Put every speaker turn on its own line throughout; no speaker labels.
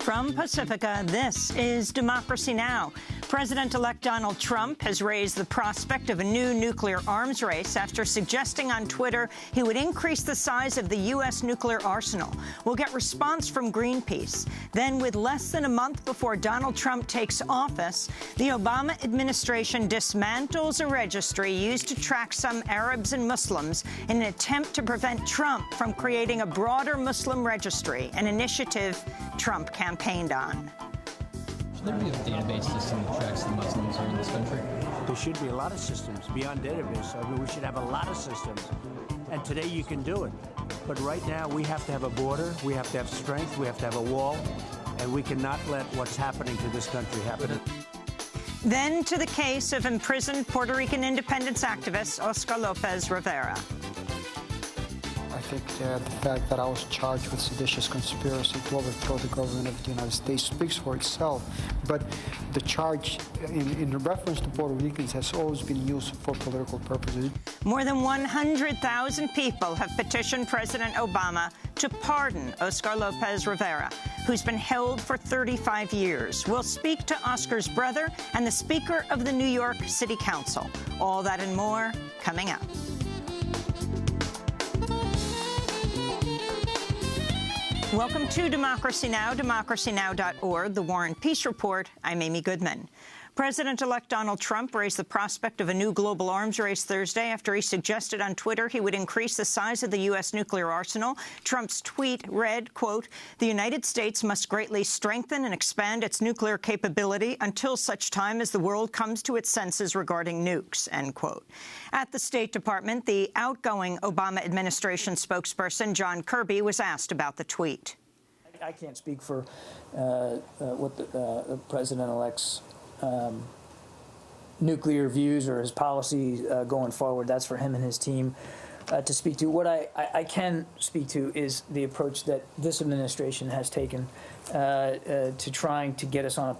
From Pacifica, this is Democracy Now! President-elect Donald Trump has raised the prospect of a new nuclear arms race after suggesting on Twitter he would increase the size of the U.S. nuclear arsenal. We'll get response from Greenpeace. Then, with less than a month before Donald Trump takes office, the Obama administration dismantles a registry used to track some Arabs and Muslims in an attempt to prevent Trump from creating a broader Muslim registry, an initiative Trump campaigned on.
Should there be a database system that tracks the Muslims here in this country?
There should be a lot of systems beyond database. I mean, we should have a lot of systems. And today you can do it. But right now we have to have a border, we have to have strength, we have to have a wall, and we cannot let what's happening to this country happen.
Then to the case of imprisoned Puerto Rican independence activist Oscar Lopez Rivera.
I think the fact that I was charged with seditious conspiracy to overthrow the government of the United States speaks for itself. But the charge in reference to Puerto Ricans has always been used for political purposes.
More than 100,000 people have petitioned President Obama to pardon Oscar Lopez Rivera, who's been held for 35 years. We'll speak to Oscar's brother and the Speaker of the New York City Council. All that and more coming up. Welcome to Democracy Now!, democracynow.org, The War and Peace Report. I'm Amy Goodman. President-elect Donald Trump raised the prospect of a new global arms race Thursday after he suggested on Twitter he would increase the size of the U.S. nuclear arsenal. Trump's tweet read, quote, "The United States must greatly strengthen and expand its nuclear capability until such time as the world comes to its senses regarding nukes," end quote. At the State Department, the outgoing Obama administration spokesperson John Kirby was asked about the tweet.
I can't speak for what the president-elect's nuclear views or his policy going forward. That's for him and his team to speak to. What I can speak to is the approach that this administration has taken to trying to get us on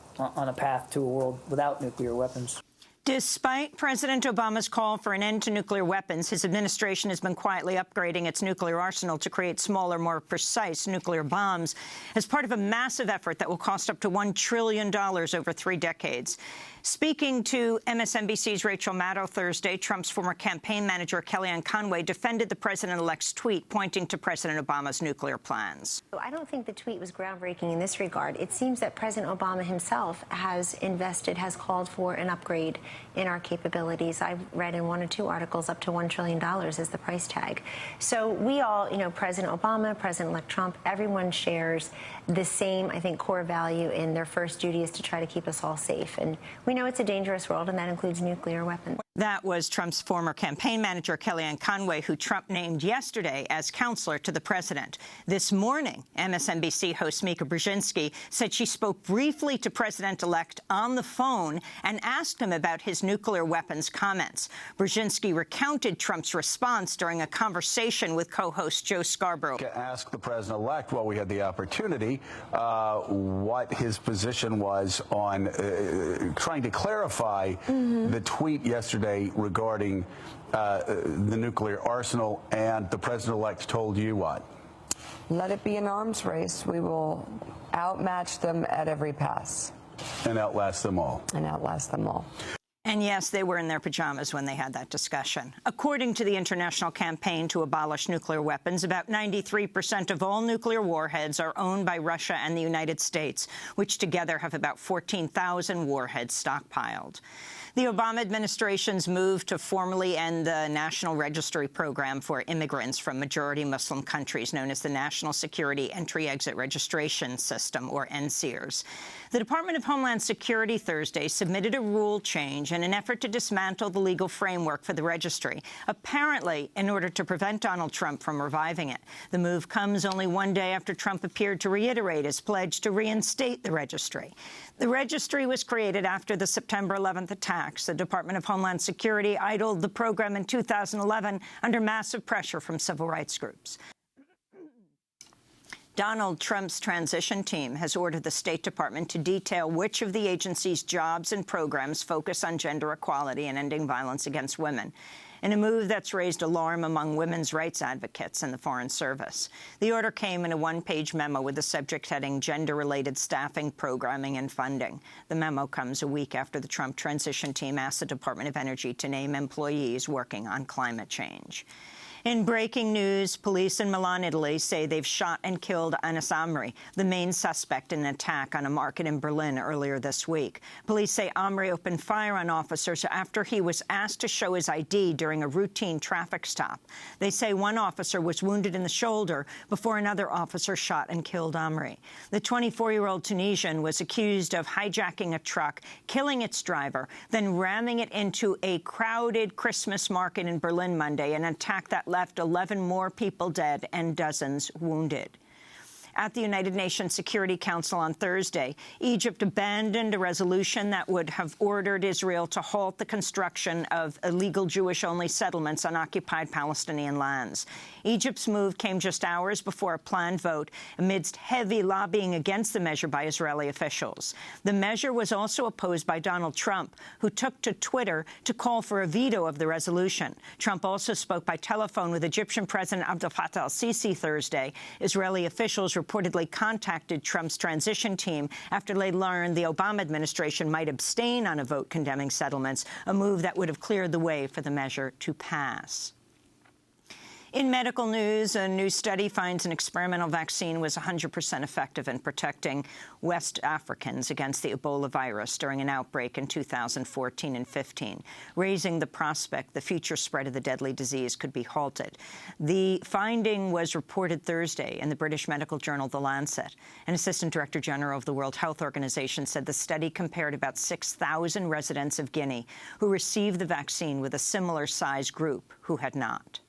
a path to a world without nuclear weapons.
Despite President Obama's call for an end to nuclear weapons, his administration has been quietly upgrading its nuclear arsenal to create smaller, more precise nuclear bombs as part of a massive effort that will cost up to $1 trillion over 3 decades. Speaking to MSNBC's Rachel Maddow Thursday, Trump's former campaign manager Kellyanne Conway defended the president-elect's tweet, pointing to President Obama's nuclear plans.
I don't think the tweet was groundbreaking in this regard. It seems that President Obama himself has called for an upgrade in our capabilities. I've read in 1 or 2 articles up to $1 trillion is the price tag. So we all, President Obama, President-elect Trump, everyone shares the same, I think, core value in their first duty is to try to keep us all safe. And we know it's a dangerous world, and that includes nuclear weapons.
That was Trump's former campaign manager, Kellyanne Conway, who Trump named yesterday as counselor to the president. This morning, MSNBC host Mika Brzezinski said she spoke briefly to President-elect on the phone and asked him about his nuclear weapons comments. Brzezinski recounted Trump's response during a conversation with co-host Joe Scarborough.
Ask the president-elect, while we had the opportunity, what his position was on trying to clarify the tweet yesterday regarding the nuclear arsenal, and the president-elect told you what?
Let it be an arms race. We will outmatch them at every pass.
And outlast them all.
And outlast them all.
And yes, they were in their pajamas when they had that discussion. According to the International Campaign to Abolish Nuclear Weapons, about 93% of all nuclear warheads are owned by Russia and the United States, which together have about 14,000 warheads stockpiled. The Obama administration's move to formally end the National Registry Program for immigrants from majority Muslim countries, known as the National Security Entry-Exit Registration System, or NSEERS. The Department of Homeland Security Thursday submitted a rule change in an effort to dismantle the legal framework for the registry, apparently in order to prevent Donald Trump from reviving it. The move comes only 1 day after Trump appeared to reiterate his pledge to reinstate the registry. The registry was created after the September 11th attacks. The Department of Homeland Security idled the program in 2011 under massive pressure from civil rights groups. Donald Trump's transition team has ordered the State Department to detail which of the agency's jobs and programs focus on gender equality and ending violence against women. in a move that's raised alarm among women's rights advocates in the Foreign Service. The order came in a one-page memo with the subject heading Gender-Related Staffing, Programming and Funding. The memo comes a week after the Trump transition team asked the Department of Energy to name employees working on climate change. In breaking news, police in Milan, Italy, say they've shot and killed Anas Amri, the main suspect in an attack on a market in Berlin earlier this week. Police say Amri opened fire on officers after he was asked to show his ID during a routine traffic stop. They say one officer was wounded in the shoulder before another officer shot and killed Amri. The 24-year-old Tunisian was accused of hijacking a truck, killing its driver, then ramming it into a crowded Christmas market in Berlin Monday, an attack that left 11 more people dead and dozens wounded. At the United Nations Security Council on Thursday, Egypt abandoned a resolution that would have ordered Israel to halt the construction of illegal Jewish-only settlements on occupied Palestinian lands. Egypt's move came just hours before a planned vote amidst heavy lobbying against the measure by Israeli officials. The measure was also opposed by Donald Trump, who took to Twitter to call for a veto of the resolution. Trump also spoke by telephone with Egyptian President Abdel Fattah al-Sisi Thursday. Israeli officials reportedly contacted Trump's transition team after they learned the Obama administration might abstain on a vote condemning settlements, a move that would have cleared the way for the measure to pass. In medical news, a new study finds an experimental vaccine was 100% effective in protecting West Africans against the Ebola virus during an outbreak in 2014 and 15, raising the prospect the future spread of the deadly disease could be halted. The finding was reported Thursday in the British medical journal The Lancet. An assistant director general of the World Health Organization said the study compared about 6,000 residents of Guinea who received the vaccine with a similar size group who had not.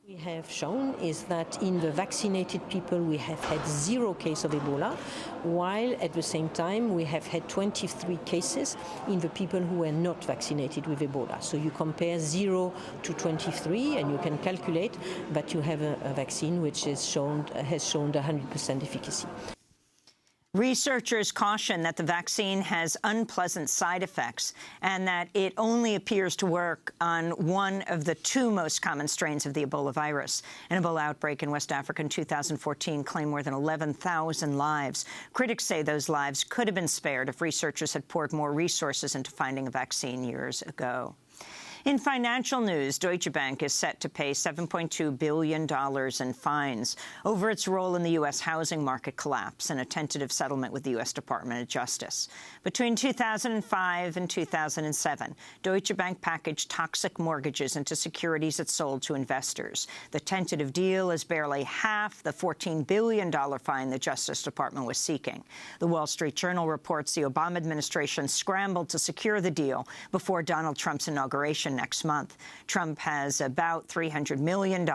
We have shown is that in the vaccinated people we have had 0 cases of Ebola, while at the same time we have had 23 cases in the people who were not vaccinated with Ebola. So you compare 0 to 23 and you can calculate that you have a vaccine which has shown 100% efficacy.
Researchers caution that the vaccine has unpleasant side effects and that it only appears to work on one of the 2 most common strains of the Ebola virus. An Ebola outbreak in West Africa in 2014 claimed more than 11,000 lives. Critics say those lives could have been spared if researchers had poured more resources into finding a vaccine years ago. In financial news, Deutsche Bank is set to pay $7.2 billion in fines over its role in the U.S. housing market collapse in a tentative settlement with the U.S. Department of Justice. Between 2005 and 2007, Deutsche Bank packaged toxic mortgages into securities it sold to investors. The tentative deal is barely half the $14 billion fine the Justice Department was seeking. The Wall Street Journal reports the Obama administration scrambled to secure the deal before Donald Trump's inauguration next month. Trump has about $300 million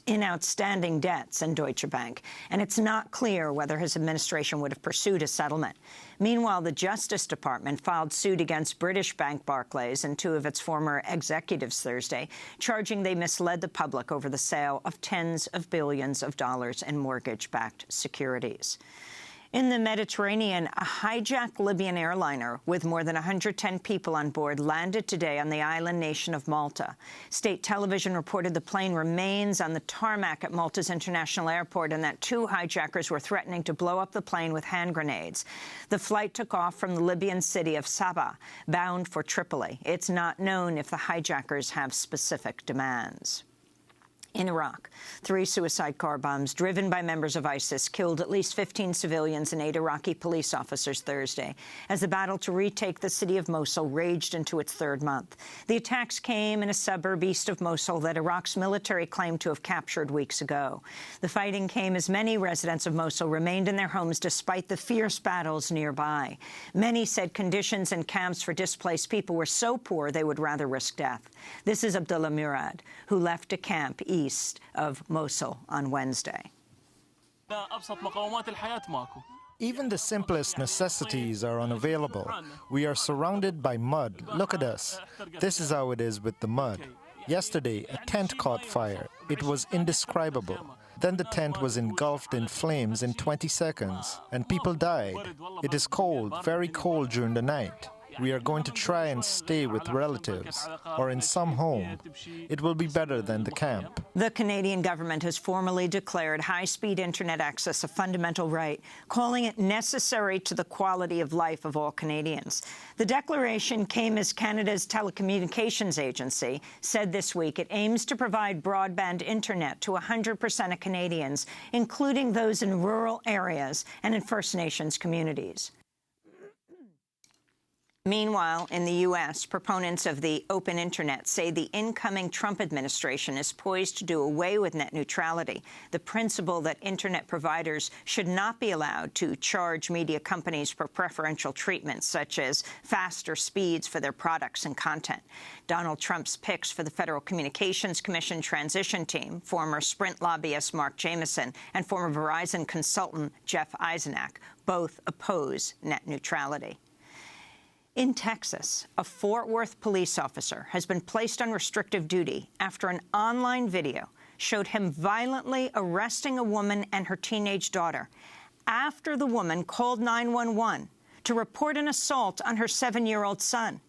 in outstanding debts in Deutsche Bank, and it's not clear whether his administration would have pursued a settlement. Meanwhile, the Justice Department filed suit against British bank Barclays and 2 of its former executives Thursday, charging they misled the public over the sale of tens of billions of dollars in mortgage-backed securities. In the Mediterranean, a hijacked Libyan airliner with more than 110 people on board landed today on the island nation of Malta. State television reported the plane remains on the tarmac at Malta's International Airport and that 2 hijackers were threatening to blow up the plane with hand grenades. The flight took off from the Libyan city of Sabha, bound for Tripoli. It's not known if the hijackers have specific demands. In Iraq, 3 suicide car bombs driven by members of ISIS killed at least 15 civilians and 8 Iraqi police officers Thursday as the battle to retake the city of Mosul raged into its 3rd month. The attacks came in a suburb east of Mosul that Iraq's military claimed to have captured weeks ago. The fighting came as many residents of Mosul remained in their homes despite the fierce battles nearby. Many said conditions in camps for displaced people were so poor they would rather risk death. This is Abdullah Murad, who left a camp east of Mosul on Wednesday.
Even the simplest necessities are unavailable. We are surrounded by mud. Look at us. This is how it is with the mud. Yesterday, a tent caught fire. It was indescribable. Then the tent was engulfed in flames in 20 seconds, and people died. It is cold, very cold during the night. We are going to try and stay with relatives or in some home. It will be better than the camp.
The Canadian government has formally declared high-speed internet access a fundamental right, calling it necessary to the quality of life of all Canadians. The declaration came as Canada's telecommunications agency said this week it aims to provide broadband internet to 100% of Canadians, including those in rural areas and in First Nations communities. Meanwhile, in the U.S., proponents of the open internet say the incoming Trump administration is poised to do away with net neutrality, the principle that internet providers should not be allowed to charge media companies for preferential treatment, such as faster speeds for their products and content. Donald Trump's picks for the Federal Communications Commission transition team, former Sprint lobbyist Mark Jameson and former Verizon consultant Jeff Eisenach, both oppose net neutrality. In Texas, a Fort Worth police officer has been placed on restrictive duty after an online video showed him violently arresting a woman and her teenage daughter after the woman called 911 to report an assault on her 7-year-old son.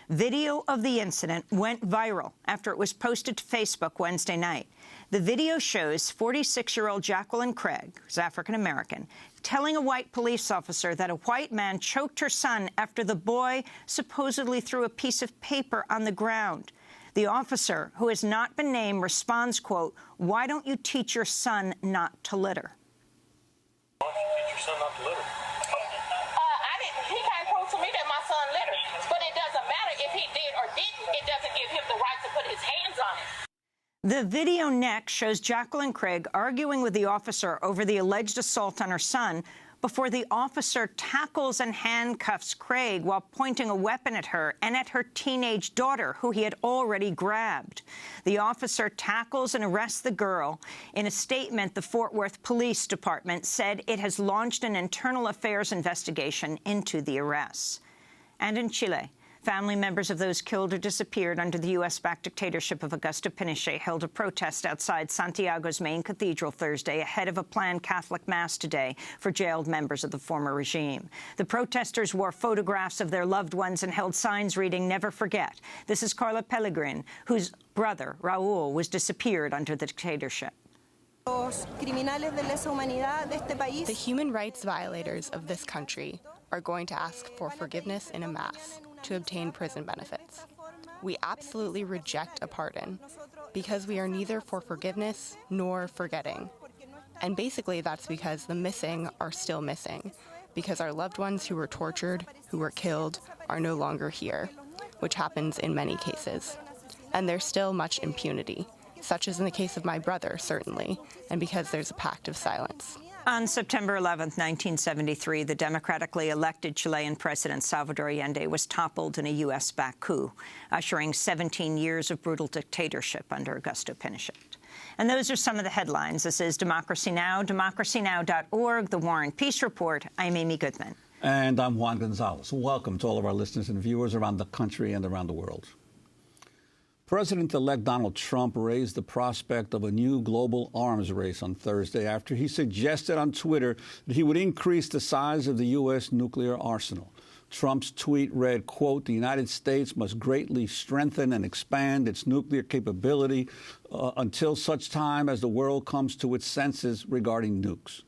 Video of the incident went viral after it was posted to Facebook Wednesday night. The video shows 46-year-old Jacqueline Craig, who's African-American, telling a white police officer that a white man choked her son after the boy supposedly threw a piece of paper on the ground. The officer, who has not been named, responds, quote, "Why don't you teach your son not to litter?"
Why don't you teach your son not to litter? He can't prove to me that my son littered, but it doesn't matter if he did or didn't. It doesn't give him the right to put his hands on it.
The video next shows Jacqueline Craig arguing with the officer over the alleged assault on her son before the officer tackles and handcuffs Craig while pointing a weapon at her and at her teenage daughter, who he had already grabbed. The officer tackles and arrests the girl. In a statement, the Fort Worth Police Department said it has launched an internal affairs investigation into the arrests. And in Chile, family members of those killed or disappeared under the U.S.-backed dictatorship of Augusto Pinochet held a protest outside Santiago's main cathedral Thursday ahead of a planned Catholic Mass today for jailed members of the former regime. The protesters wore photographs of their loved ones and held signs reading, "Never forget." This is Carla Pellegrin, whose brother, Raul, was disappeared under the dictatorship.
The human rights violators of this country are going to ask for forgiveness in a mass to obtain prison benefits. We absolutely reject a pardon because we are neither for forgiveness nor forgetting. And basically that's because the missing are still missing, because our loved ones who were tortured, who were killed, are no longer here, which happens in many cases. And there's still much impunity, such as in the case of my brother, certainly, and because there's a pact of silence.
On September 11, 1973, the democratically elected Chilean President Salvador Allende was toppled in a U.S.-backed coup, ushering 17 years of brutal dictatorship under Augusto Pinochet. And those are some of the headlines. This is Democracy Now!, democracynow.org, The War and Peace Report. I'm Amy Goodman.
And I'm Juan Gonzalez. Welcome to all of our listeners and viewers around the country and around the world. President-elect Donald Trump raised the prospect of a new global arms race on Thursday after he suggested on Twitter that he would increase the size of the U.S. nuclear arsenal. Trump's tweet read, quote, "The United States must greatly strengthen and expand its nuclear capability until such time as the world comes to its senses regarding nukes."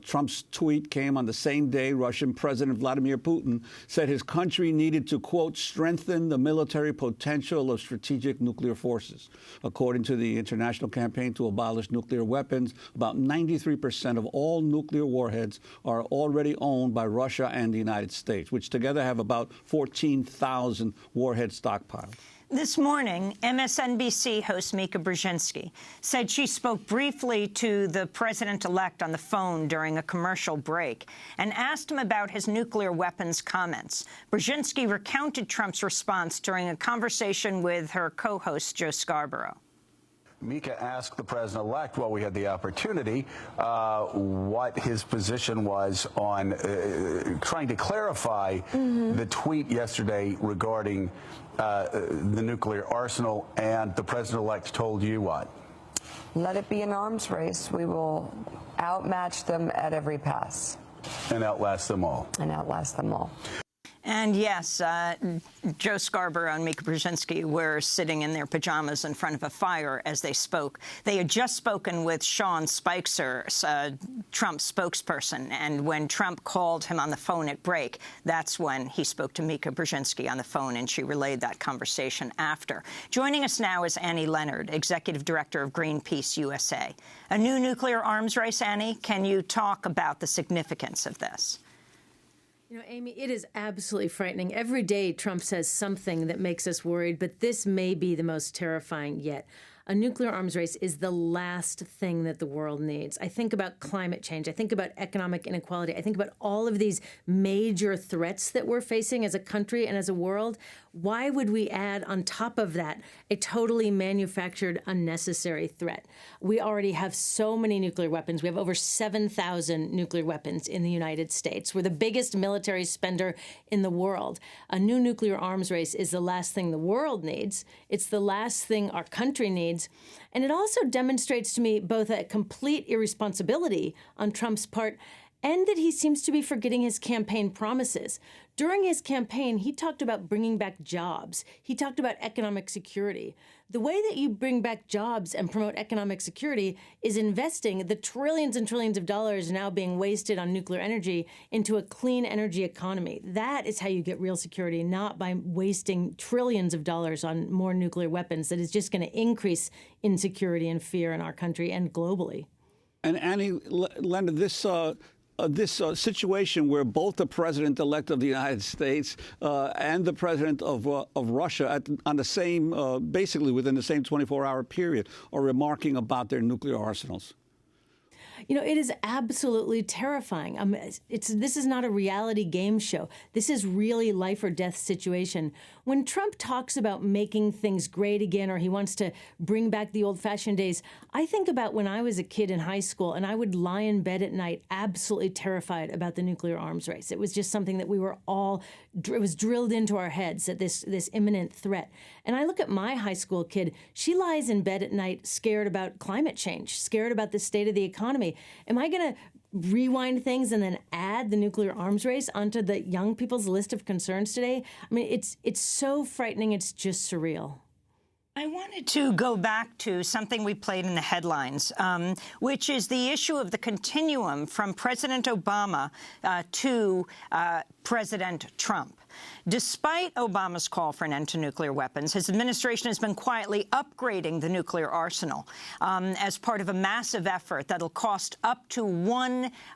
Trump's tweet came on the same day Russian President Vladimir Putin said his country needed to, quote, "strengthen the military potential of strategic nuclear forces." According to the International Campaign to Abolish Nuclear Weapons, about 93% of all nuclear warheads are already owned by Russia and the United States, which together have about 14,000 warheads stockpiled.
This morning, MSNBC host Mika Brzezinski said she spoke briefly to the president-elect on the phone during a commercial break and asked him about his nuclear weapons comments. Brzezinski recounted Trump's response during a conversation with her co-host Joe Scarborough.
Mika asked the president-elect, while we had the opportunity, what his position was on trying to clarify the tweet yesterday regarding the nuclear arsenal, and the president-elect told you what?
Let it be an arms race. We will outmatch them at every pass.
And outlast them all.
And outlast them all.
And yes, Joe Scarborough and Mika Brzezinski were sitting in their pajamas in front of a fire as they spoke. They had just spoken with Sean Spicer, Trump's spokesperson, and when Trump called him on the phone at break, that's when he spoke to Mika Brzezinski on the phone, and she relayed that conversation after. Joining us now is Annie Leonard, Executive Director of Greenpeace USA. A new nuclear arms race, Annie? Can you talk about the significance of this?
You know, Amy, it is absolutely frightening. Every day Trump says something that makes us worried, but this may be the most terrifying yet. A nuclear arms race is the last thing that the world needs. I think about climate change. I think about economic inequality. I think about all of these major threats that we're facing as a country and as a world. Why would we add on top of that a totally manufactured, unnecessary threat? We already have so many nuclear weapons. We have over 7,000 nuclear weapons in the United States. We're the biggest military spender in the world. A new nuclear arms race is the last thing the world needs. It's the last thing our country needs. And it also demonstrates to me both a complete irresponsibility on Trump's part and that he seems to be forgetting his campaign promises. During his campaign, he talked about bringing back jobs. He talked about economic security. The way that you bring back jobs and promote economic security is investing the trillions and trillions of dollars now being wasted on nuclear energy into a clean energy economy. That is how you get real security, not by wasting trillions of dollars on more nuclear weapons that is just going to increase insecurity and fear in our country and globally.
And Annie Leonard, this situation where both the president-elect of the United States and the president of Russia on the same, basically within the same 24-hour period, are remarking about their nuclear arsenals.
You know, it is absolutely terrifying. This is not a reality game show. This is really life or death situation. When Trump talks about making things great again, or he wants to bring back the old-fashioned days, I think about when I was a kid in high school and I would lie in bed at night absolutely terrified about the nuclear arms race. It was just something that we were all, it was drilled into our heads, that this imminent threat. And I look at my high school kid, she lies in bed at night scared about climate change, scared about the state of the economy. Am I going to rewind things and then add the nuclear arms race onto the young people's list of concerns today? I mean, it's so frightening, it's just surreal.
I wanted to go back to something we played in the headlines, which is the issue of the continuum from President Obama to President Trump. Despite Obama's call for an end to nuclear weapons, his administration has been quietly upgrading the nuclear arsenal as part of a massive effort that'll cost up to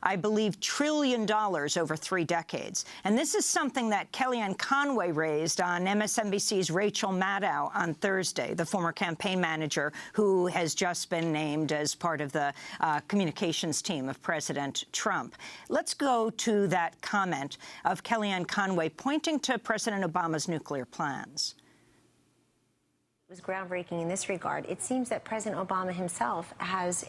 I believe, $1 trillion over 3 decades. And this is something that Kellyanne Conway raised on MSNBC's Rachel Maddow on Thursday, the former campaign manager who has just been named as part of the communications team of President Trump. Let's go to that comment of Kellyanne Conway pointing to President Obama's nuclear plans.
It was groundbreaking in this regard. It seems that President Obama himself has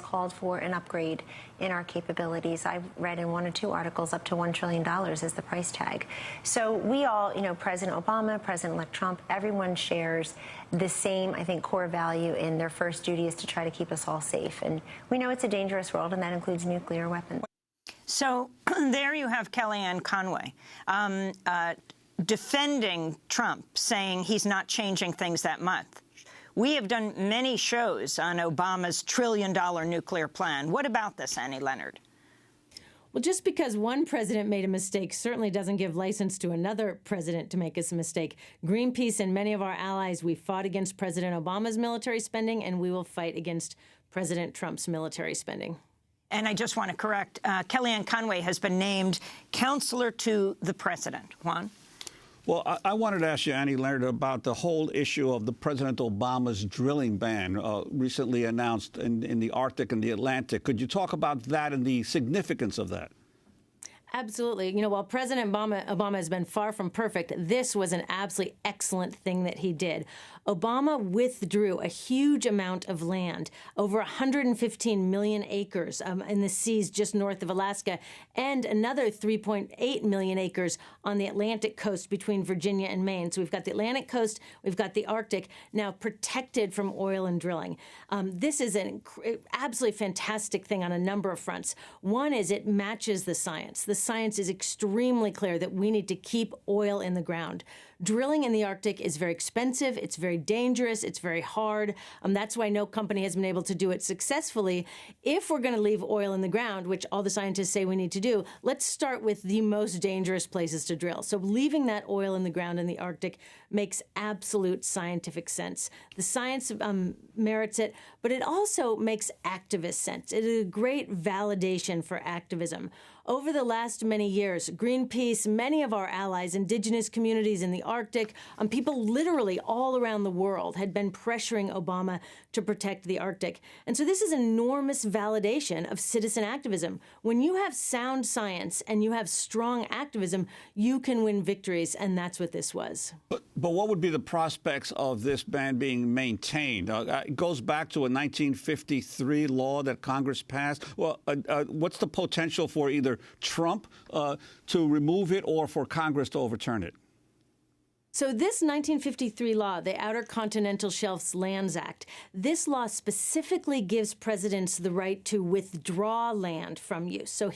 called for an upgrade in our capabilities. I've read in 1 or 2 articles up to $1 trillion is the price tag. So we all, President Obama, President-elect Trump, everyone shares the same, I think, core value, in their first duty is to try to keep us all safe. And we know it's a dangerous world, and that includes nuclear weapons.
So there you have Kellyanne Conway defending Trump, saying he's not changing things that much. We have done many shows on Obama's $1 trillion nuclear plan. What about this, Annie Leonard?
Well, just because one president made a mistake certainly doesn't give license to another president to make a mistake. Greenpeace and many of our allies, we fought against President Obama's military spending, and we will fight against President Trump's military spending.
And I just want to correct, Kellyanne Conway has been named counselor to the president. Juan?
Well, I wanted to ask you, Annie Leonard, about the whole issue of the President Obama's drilling ban recently announced in the Arctic and the Atlantic. Could you talk about that and the significance of that?
Absolutely. While President Obama has been far from perfect, this was an absolutely excellent thing that he did. Obama withdrew a huge amount of land, over 115 million acres in the seas just north of Alaska, and another 3.8 million acres on the Atlantic coast between Virginia and Maine. So we've got the Atlantic coast, we've got the Arctic, now protected from oil and drilling. This is an absolutely fantastic thing on a number of fronts. One is it matches the science. The science is extremely clear that we need to keep oil in the ground. Drilling in the Arctic is very expensive, it's very dangerous, it's very hard. That's why no company has been able to do it successfully. If we're going to leave oil in the ground, which all the scientists say we need to do, let's start with the most dangerous places to drill. So leaving that oil in the ground in the Arctic makes absolute scientific sense. The science merits it, but it also makes activist sense. It is a great validation for activism. Over the last many years, Greenpeace, many of our allies, indigenous communities in the Arctic, people literally all around the world had been pressuring Obama to protect the Arctic. And so this is enormous validation of citizen activism. When you have sound science and you have strong activism, you can win victories, and that's what this was.
But what would be the prospects of this ban being maintained? It goes back to a 1953 law that Congress passed. Well, what's the potential for either Trump to remove it or for Congress to overturn it?
So this 1953 law, the Outer Continental Shelf Lands Act, this law specifically gives presidents the right to withdraw land from use. So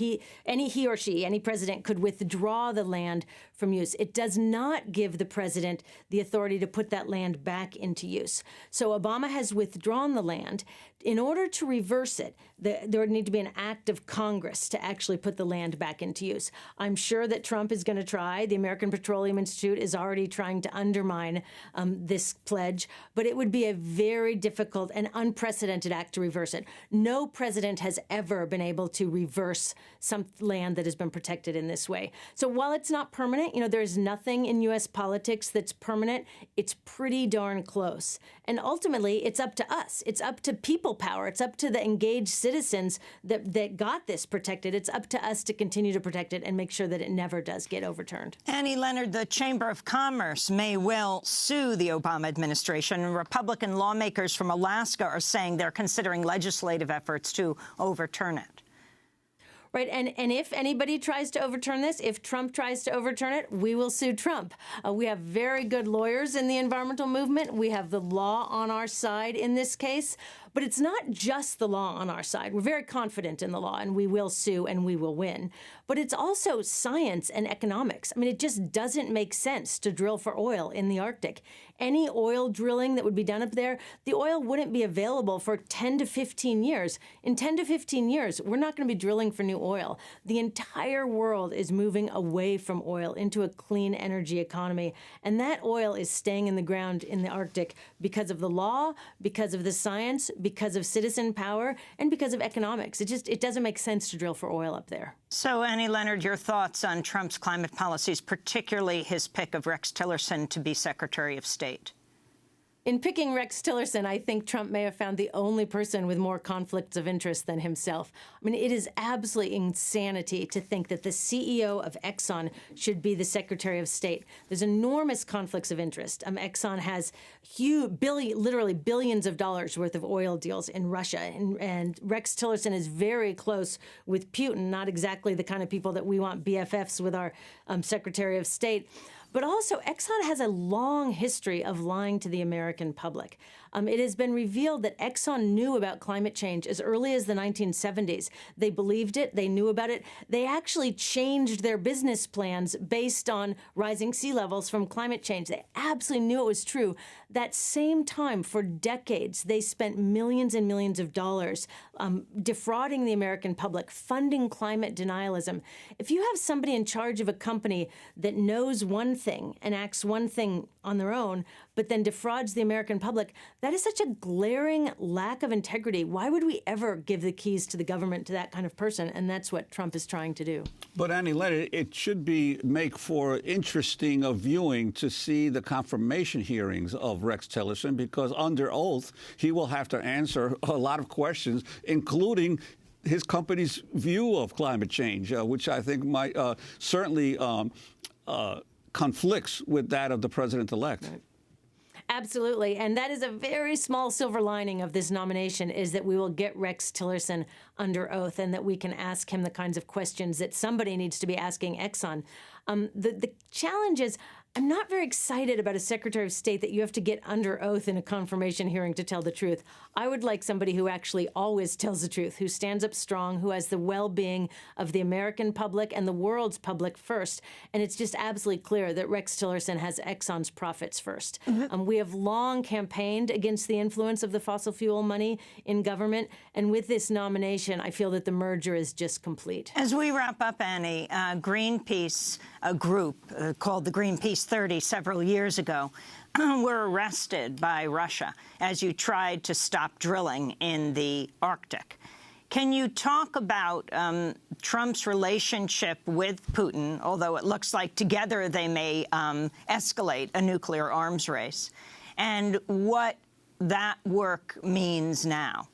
any president could withdraw the land from use. It does not give the president the authority to put that land back into use. So Obama has withdrawn the land. In order to reverse it, there would need to be an act of Congress to actually put the land back into use. I'm sure that Trump is going to try. The American Petroleum Institute is already trying to undermine this pledge, but it would be a very difficult and unprecedented act to reverse it. No president has ever been able to reverse some land that has been protected in this way. So while it's not permanent, there's nothing in U.S. politics that's permanent. It's pretty darn close. And ultimately, it's up to us. It's up to people power. It's up to the engaged citizens that got this protected. It's up to us to continue to protect it and make sure that it never does get overturned.
Annie Leonard, the Chamber of Commerce may well sue the Obama administration. Republican lawmakers from Alaska are saying they're considering legislative efforts to overturn it.
Right, and if anybody tries to overturn this, if Trump tries to overturn it, we will sue Trump. We have very good lawyers in the environmental movement. We have the law on our side in this case. But it's not just the law on our side. We're very confident in the law, and we will sue and we will win. But it's also science and economics. I mean, it just doesn't make sense to drill for oil in the Arctic. Any oil drilling that would be done up there, the oil wouldn't be available for 10 to 15 years. In 10 to 15 years, we're not going to be drilling for new oil. The entire world is moving away from oil into a clean energy economy. And that oil is staying in the ground in the Arctic because of the law, because of the science, because of citizen power, and because of economics. It doesn't make sense to drill for oil up there.
So, Annie Leonard, your thoughts on Trump's climate policies, particularly his pick of Rex Tillerson to be Secretary of State?
In picking Rex Tillerson, I think Trump may have found the only person with more conflicts of interest than himself. I mean, it is absolutely insanity to think that the CEO of Exxon should be the Secretary of State. There's enormous conflicts of interest. Exxon has literally billions of dollars worth of oil deals in Russia, and Rex Tillerson is very close with Putin, not exactly the kind of people that we want BFFs with our Secretary of State. But also, Exxon has a long history of lying to the American public. It has been revealed that Exxon knew about climate change as early as the 1970s. They believed it. They knew about it. They actually changed their business plans based on rising sea levels from climate change. They absolutely knew it was true. That same time, for decades, they spent millions and millions of dollars defrauding the American public, funding climate denialism. If you have somebody in charge of a company that knows one thing and acts one thing on their own, but then defrauds the American public, that is such a glaring lack of integrity. Why would we ever give the keys to the government to that kind of person? And that's what Trump is trying to do.
But Annie Leonard, it should make for interesting viewing to see the confirmation hearings of Rex Tillerson, because under oath, he will have to answer a lot of questions, including his company's view of climate change, which I think might certainly conflicts with that of the president-elect.
Right. Absolutely. And that is a very small silver lining of this nomination, is that we will get Rex Tillerson under oath and that we can ask him the kinds of questions that somebody needs to be asking Exxon. The challenge is, I'm not very excited about a Secretary of State that you have to get under oath in a confirmation hearing to tell the truth. I would like somebody who actually always tells the truth, who stands up strong, who has the well-being of the American public and the world's public first. And it's just absolutely clear that Rex Tillerson has Exxon's profits first. We have long campaigned against the influence of the fossil fuel money in government. And with this nomination, I feel that the merger is just complete.
As we wrap up, Annie, Greenpeace, a group called the Greenpeace 30 several years ago, were arrested by Russia as you tried to stop drilling in the Arctic. Can you talk about Trump's relationship with Putin, although it looks like together they may escalate a nuclear arms race, and what that work means now?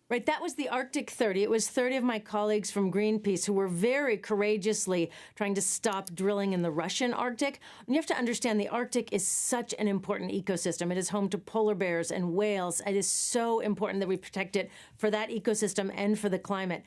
Right, that was the Arctic 30. It was 30 of my colleagues from Greenpeace who were very courageously trying to stop drilling in the Russian Arctic. And you have to understand the Arctic is such an important ecosystem. It is home to polar bears and whales. It is so important that we protect it for that ecosystem and for the climate.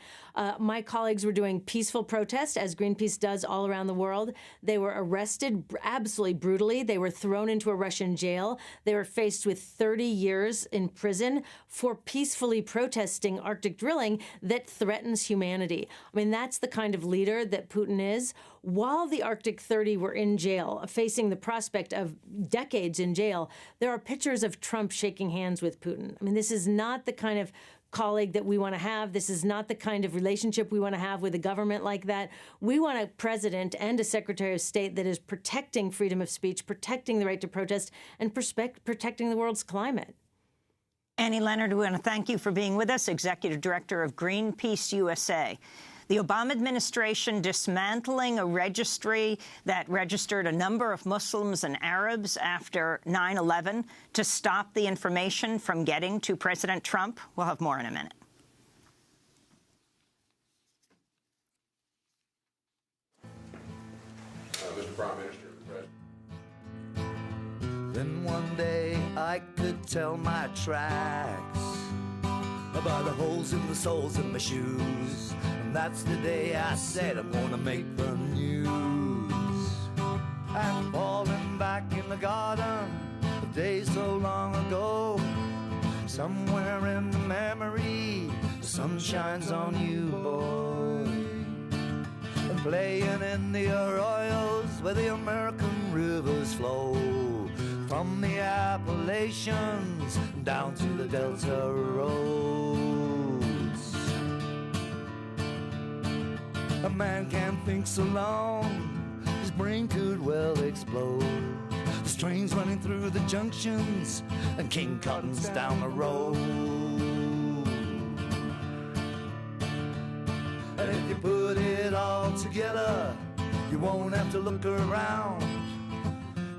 My colleagues were doing peaceful protest, as Greenpeace does all around the world. They were arrested absolutely brutally. They were thrown into a Russian jail. They were faced with 30 years in prison for peacefully protesting Arctic drilling that threatens humanity. I mean, that's the kind of leader that Putin is. While the Arctic 30 were in jail, facing the prospect of decades in jail, there are pictures of Trump shaking hands with Putin. I mean, this is not the kind of colleague that we want to have. This is not the kind of relationship we want to have with a government like that. We want a president and a Secretary of State that is protecting freedom of speech, protecting the right to protest, and protecting the world's climate.
Annie Leonard, we want to thank you for being with us, Executive Director of Greenpeace USA. The Obama administration dismantling a registry that registered a number of Muslims and Arabs after 9/11 to stop the information from getting to President Trump. We'll have more in a minute.
Mr. Prime Minister. Then one day I could tell my tracks by the holes in the soles of my shoes. And that's the day I said I'm gonna make the news. I'm falling back in the garden of days so long ago. Somewhere in the memory, the sun shines on you, boy. And playing in the arroyos where the American rivers flow. From the Appalachians down to the Delta roads. A man can't think so long, his brain could well explode. There's trains running through the junctions and King Cotton's down the road. And if you put it all together, you won't have to look around.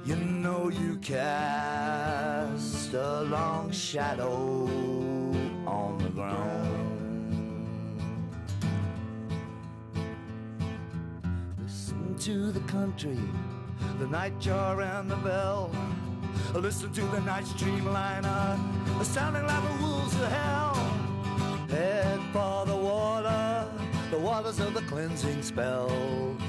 You know you cast a long shadow on the ground. Listen to the country, the nightjar and the bell. Listen to the night streamliner, sounding like the wolves of hell. Head for the waters of the cleansing spell.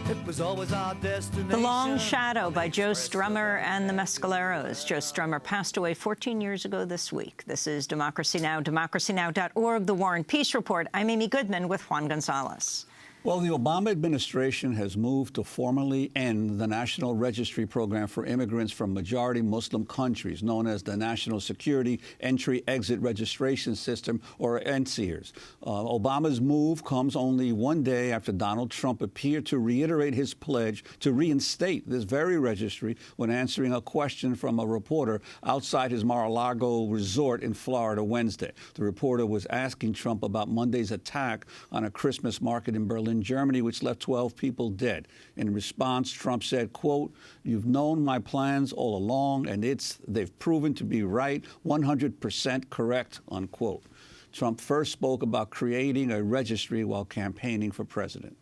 It was always our destination.
The Long Shadow by Joe Strummer and the Mescaleros. Joe Strummer passed away 14 years ago this week. This is Democracy Now!, democracynow.org, The War and Peace Report. I'm Amy Goodman with Juan Gonzalez.
Well, the Obama administration has moved to formally end the National Registry Program for immigrants from majority Muslim countries, known as the National Security Entry-Exit Registration System, or NSEERS. Obama's move comes only one day after Donald Trump appeared to reiterate his pledge to reinstate this very registry when answering a question from a reporter outside his Mar-a-Lago resort in Florida Wednesday. The reporter was asking Trump about Monday's attack on a Christmas market in Berlin, Germany, which left 12 people dead. In response, Trump said, quote, "You've known my plans all along, and they've proven to be right, 100% correct," unquote. Trump first spoke about creating a registry while campaigning for president.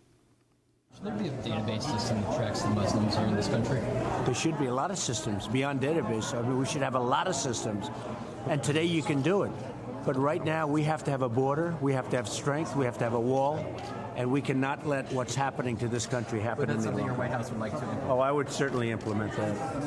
Should there be a database system that tracks the Muslims here in this country?
There should be a lot of systems beyond database. I mean, we should have a lot of systems. And today you can do it. But right now we have to have a border. We have to have strength. We have to have a wall. And we cannot let what's happening to this country happen.
But that's something your White House would like to implement.
Oh, I would certainly implement that.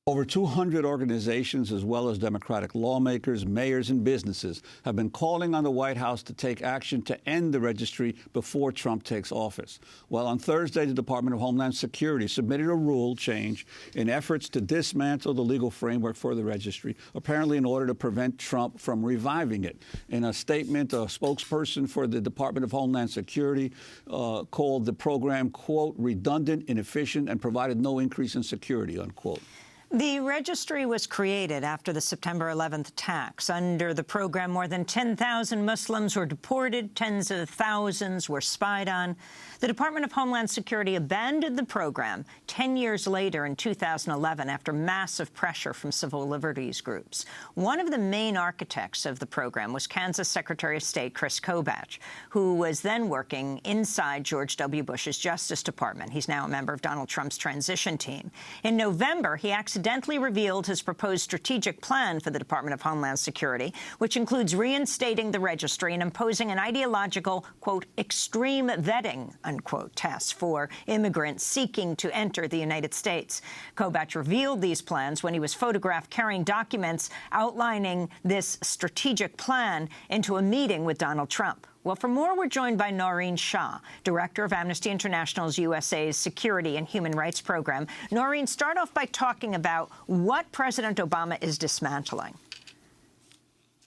Over 200 organizations, as well as Democratic lawmakers, mayors, and businesses, have been calling on the White House to take action to end the registry before Trump takes office. Well, on Thursday, the Department of Homeland Security submitted a rule change in efforts to dismantle the legal framework for the registry, apparently in order to prevent Trump from reviving it. In a statement, a spokesperson for the Department of Homeland Security called the program, quote, redundant, inefficient, and provided no increase in security, unquote.
The registry was created after the September 11th attacks. Under the program, more than 10,000 Muslims were deported, tens of thousands were spied on. The Department of Homeland Security abandoned the program 10 years later in 2011 after massive pressure from civil liberties groups. One of the main architects of the program was Kansas Secretary of State Chris Kobach, who was then working inside George W. Bush's Justice Department. He's now a member of Donald Trump's transition team. In November, he accidentally revealed his proposed strategic plan for the Department of Homeland Security, which includes reinstating the registry and imposing an ideological, quote, extreme vetting, unquote, test for immigrants seeking to enter the United States. Kobach revealed these plans when he was photographed carrying documents outlining this strategic plan into a meeting with Donald Trump. Well, for more, we're joined by Noreen Shah, director of Amnesty International's USA's Security and Human Rights Program. Noreen, start off by talking about what President Obama is dismantling.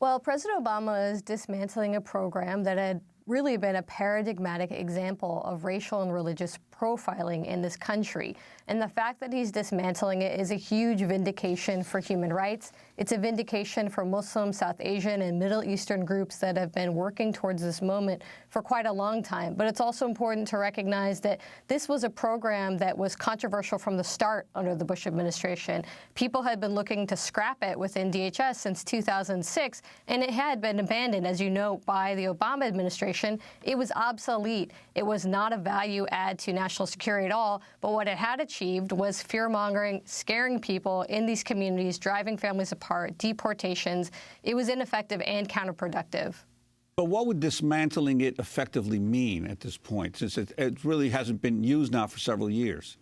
Well, President Obama is dismantling a program that had really been a paradigmatic example of racial and religious profiling in this country. And the fact that he's dismantling it is a huge vindication for human rights. It's a vindication for Muslim, South Asian, and Middle Eastern groups that have been working towards this moment for quite a long time. But it's also important to recognize that this was a program that was controversial from the start under the Bush administration. People had been looking to scrap it within DHS since 2006, and it had been abandoned, as you know, by the Obama administration. It was obsolete. It was not a value add to national security at all, but what it had achieved was fear-mongering, scaring people in these communities, driving families apart, deportations. It was ineffective and counterproductive.
But what would dismantling it effectively mean at this point, since it really hasn't been used now for several years?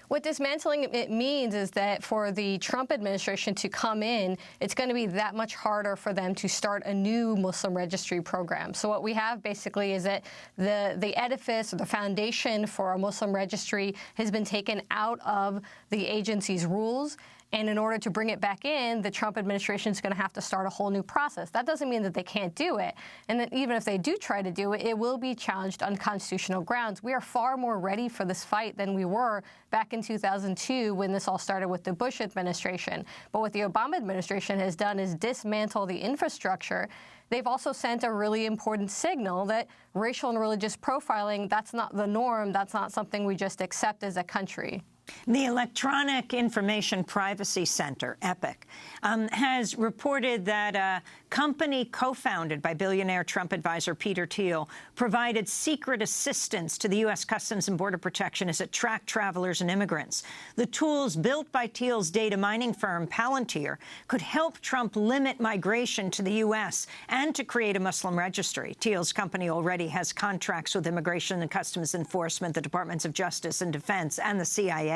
What dismantling it means is that for the Trump administration to come in, it's going to be that much harder for them to start a new Muslim registry program. So what we have basically is that the edifice or the foundation for a Muslim registry has been taken out of the agency's rules. And in order to bring it back in, the Trump administration is going to have to start a whole new process. That doesn't mean that they can't do it. And that even if they do try to do it, it will be challenged on constitutional grounds. We are far more ready for this fight than we were back in 2002 when this all started with the Bush administration. But what the Obama administration has done is dismantle the infrastructure. They've also sent a really important signal that racial and religious profiling, that's not the norm. That's not something we just accept as a country.
The Electronic Information Privacy Center, EPIC, has reported that a company co-founded by billionaire Trump advisor Peter Thiel provided secret assistance to the U.S. Customs and Border Protection as it tracked travelers and immigrants. The tools built by Thiel's data mining firm Palantir could help Trump limit migration to the U.S. and to create a Muslim registry. Thiel's company already has contracts with Immigration and Customs Enforcement, the Departments of Justice and Defense, and the CIA.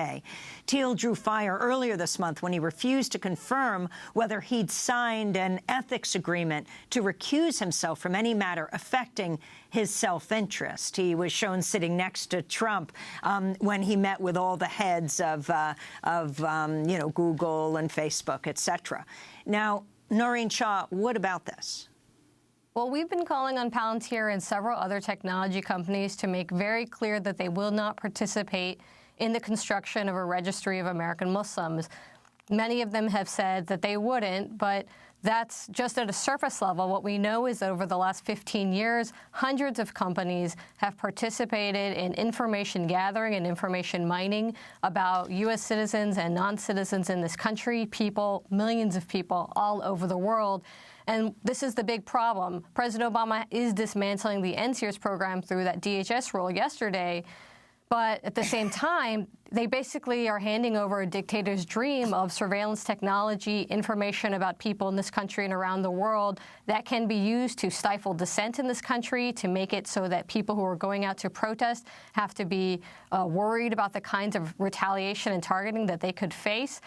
Thiel drew fire earlier this month when he refused to confirm whether he'd signed an ethics agreement to recuse himself from any matter affecting his self-interest. He was shown sitting next to Trump when he met with all the heads of Google and Facebook, etc. Now, Noreen Shah, what about this?
Well, we've been calling on Palantir and several other technology companies to make very clear that they will not participate in the construction of a registry of American Muslims. Many of them have said that they wouldn't, but that's just at a surface level. What we know is that over the last 15 years, hundreds of companies have participated in information gathering and information mining about U.S. citizens and non-citizens in this country, people, millions of people all over the world. And this is the big problem. President Obama is dismantling the NSEERS program through that DHS rule yesterday. But at the same time, they basically are handing over a dictator's dream of surveillance technology, information about people in this country and around the world that can be used to stifle dissent in this country, to make it so that people who are going out to protest have to be worried about the kinds of retaliation and targeting that they could face.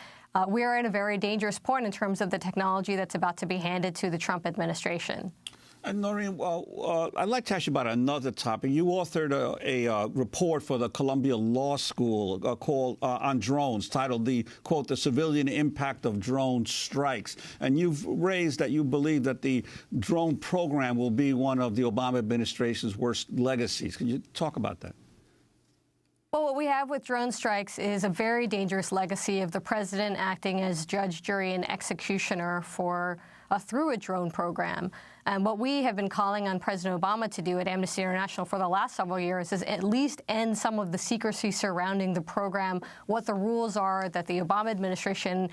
We are at a very dangerous point in terms of the technology that's about to be handed to the Trump administration.
And Noreen, I'd like to ask you about another topic. You authored a report for the Columbia Law School called on drones, titled quote, the civilian impact of drone strikes. And you've raised that you believe that the drone program will be one of the Obama administration's worst legacies. Can you talk about that?
Well, what we have with drone strikes is a very dangerous legacy of the president acting as judge, jury, and executioner through a drone program. And what we have been calling on President Obama to do at Amnesty International for the last several years is at least end some of the secrecy surrounding the program, what the rules are that the Obama administration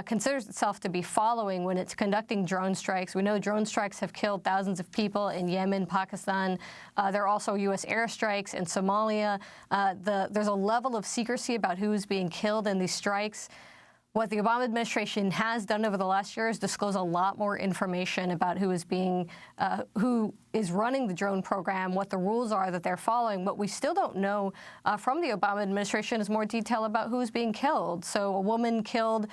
considers itself to be following when it's conducting drone strikes. We know drone strikes have killed thousands of people in Yemen, Pakistan. There are also U.S. airstrikes in Somalia. There's a level of secrecy about who's being killed in these strikes. What the Obama administration has done over the last year is disclose a lot more information about who is running the drone program, what the rules are that they're following. What we still don't know from the Obama administration is more detail about who's being killed. So a woman killed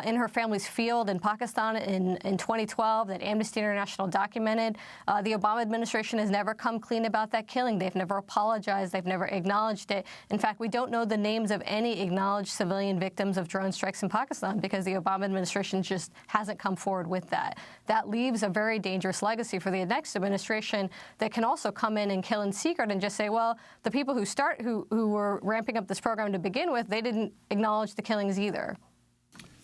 in her family's field in Pakistan in 2012 that Amnesty International documented. The Obama administration has never come clean about that killing. They've never apologized. They've never acknowledged it. In fact, we don't know the names of any acknowledged civilian victims of drone strikes in Pakistan because the Obama administration just hasn't come forward with that. That leaves a very dangerous legacy for the next administration that can also come in and kill in secret and just say, well, the people who were ramping up this program to begin with, they didn't acknowledge the killings either.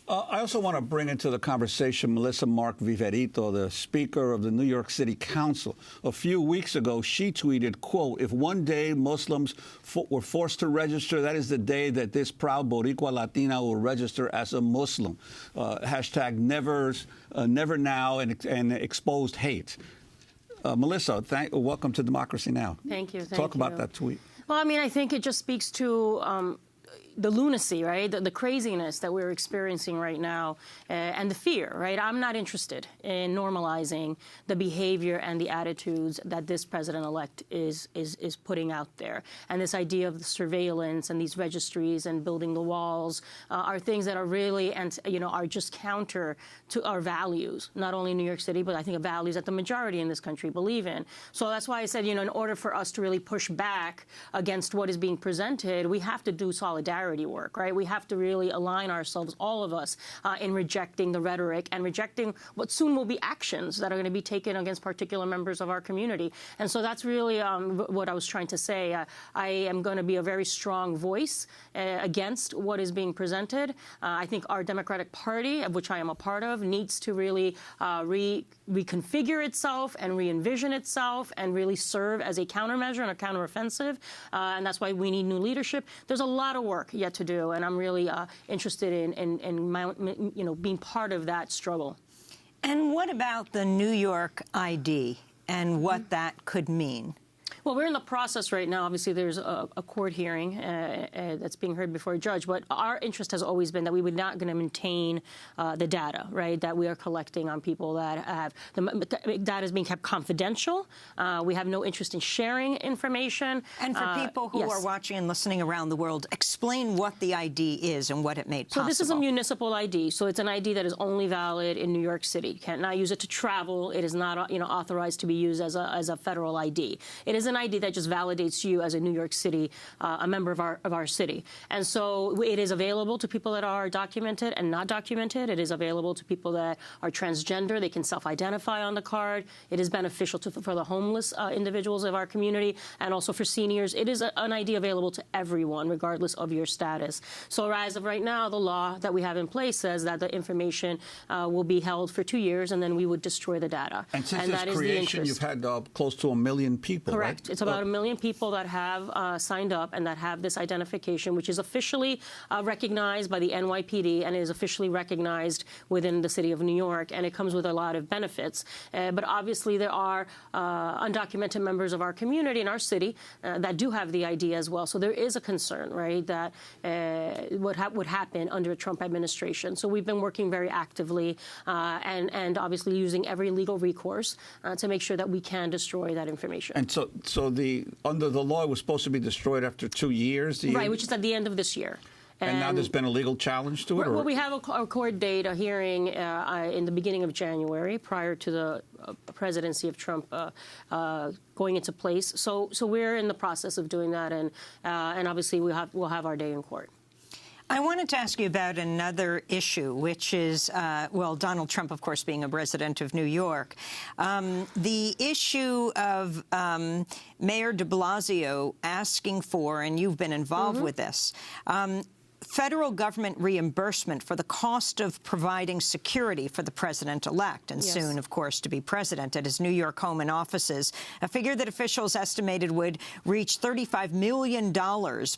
I also want to bring into the conversation Melissa Mark Viverito, the Speaker of the New York City Council. A few weeks ago, she tweeted, quote, if one day Muslims were forced to register, that is the day that this proud Boricua Latina will register as a Muslim. Hashtag never now and exposed hate. Melissa, welcome to Democracy Now!
Thank you.
Talk about that tweet.
Well, I mean, I think it just speaks to the lunacy, right? The craziness that we're experiencing right now and the fear, right? I'm not interested in normalizing the behavior and the attitudes that this president-elect is putting out there. And this idea of the surveillance and these registries and building the walls are things that are really, are just counter to our values, not only in New York City, but I think values that the majority in this country believe in. So that's why I said, in order for us to really push back against what is being presented, we have to do solidarity work, right? We have to really align ourselves, all of us, in rejecting the rhetoric and rejecting what soon will be actions that are going to be taken against particular members of our community. And so that's really what I was trying to say. I am going to be a very strong voice against what is being presented. I think our Democratic Party, of which I am a part of, needs to really reconfigure itself and re-envision itself and really serve as a countermeasure and a counteroffensive. And that's why we need new leadership. There's a lot of work yet to do, and I'm really interested in being part of that struggle.
And what about the New York ID and what that could mean?
Well, we're in the process right now. Obviously, there's a court hearing that's being heard before a judge. But our interest has always been that we were not going to maintain the data, right, that we are collecting on people that have the data is being kept confidential. We have no interest in sharing information.
And for people who are watching and listening around the world, explain what the ID is and what it made possible.
So this is a municipal ID. So it's an ID that is only valid in New York City. You cannot use it to travel. It is not, authorized to be used as a federal ID. It is an ID that just validates you as a New York City, a member of our city. And so it is available to people that are documented and not documented. It is available to people that are transgender. They can self-identify on the card. It is beneficial for the homeless individuals of our community and also for seniors. It is an ID available to everyone, regardless of your status. So as of right now, the law that we have in place says that the information will be held for 2 years, and then we would destroy the data.
And since its creation, you've had close to 1 million people,
correct.
Right?
correct. It's about 1 million people that have signed up and that have this identification, which is officially recognized by the NYPD and is officially recognized within the city of New York, and it comes with a lot of benefits. But obviously there are undocumented members of our community in our city that do have the ID as well. So there is a concern, right, that what would happen under a Trump administration. So we've been working very actively and obviously using every legal recourse to make sure that we can destroy that information.
And so under the law, it was supposed to be destroyed after 2 years?
Right, which is at the end of this year.
And now there's been a legal challenge to it?
Well, we have a court date, a hearing in the beginning of January, prior to the presidency of Trump going into place. So we're in the process of doing that, and obviously we'll have our day in court.
I wanted to ask you about another issue, which is, well, Donald Trump, of course, being a resident of New York. The issue of Mayor de Blasio asking for, and you've been involved with this, federal government reimbursement for the cost of providing security for the president-elect and soon, of course, to be president at his New York home and offices, a figure that officials estimated would reach $35 million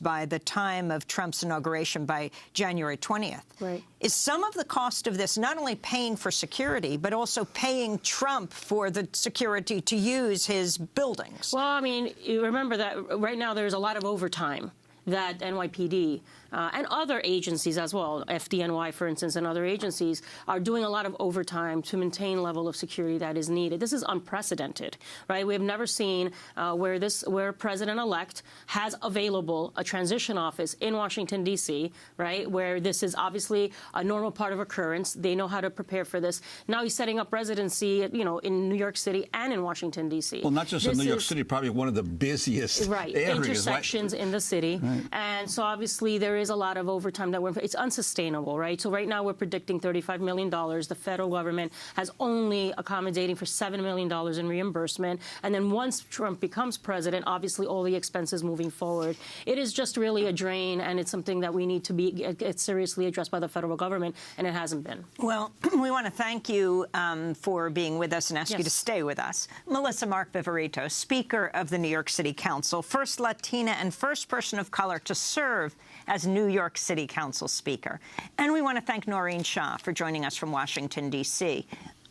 by the time of Trump's inauguration by January 20th.
Right.
Is some of the cost of this not only paying for security, but also paying Trump for the security to use his buildings?
Well, I mean, you remember that right now there's a lot of overtime that NYPD and other agencies as well, FDNY, for instance, and other agencies are doing a lot of overtime to maintain level of security that is needed. This is unprecedented, right? We have never seen where President-elect has available a transition office in Washington, D.C., right, where this is obviously a normal part of occurrence. They know how to prepare for this. Now he's setting up residency, you know, in New York City and in Washington, D.C.
Well, not just in New York City, probably one of the busiest areas,
intersections in the city.
Right.
And so obviously there is a lot of overtime that it's unsustainable, right? So right now we're predicting $35 million. The federal government has only accommodating for $7 million in reimbursement. And then once Trump becomes president, obviously all the expenses moving forward. It is just really a drain, and it's something that we need to get seriously addressed by the federal government, and it hasn't been.
Well, we want to thank you for being with us and ask you to stay with us. Melissa Mark Viverito, Speaker of the New York City Council, first Latina and first person of color to serve as New York City Council Speaker. And we want to thank Noreen Shah for joining us from Washington, D.C.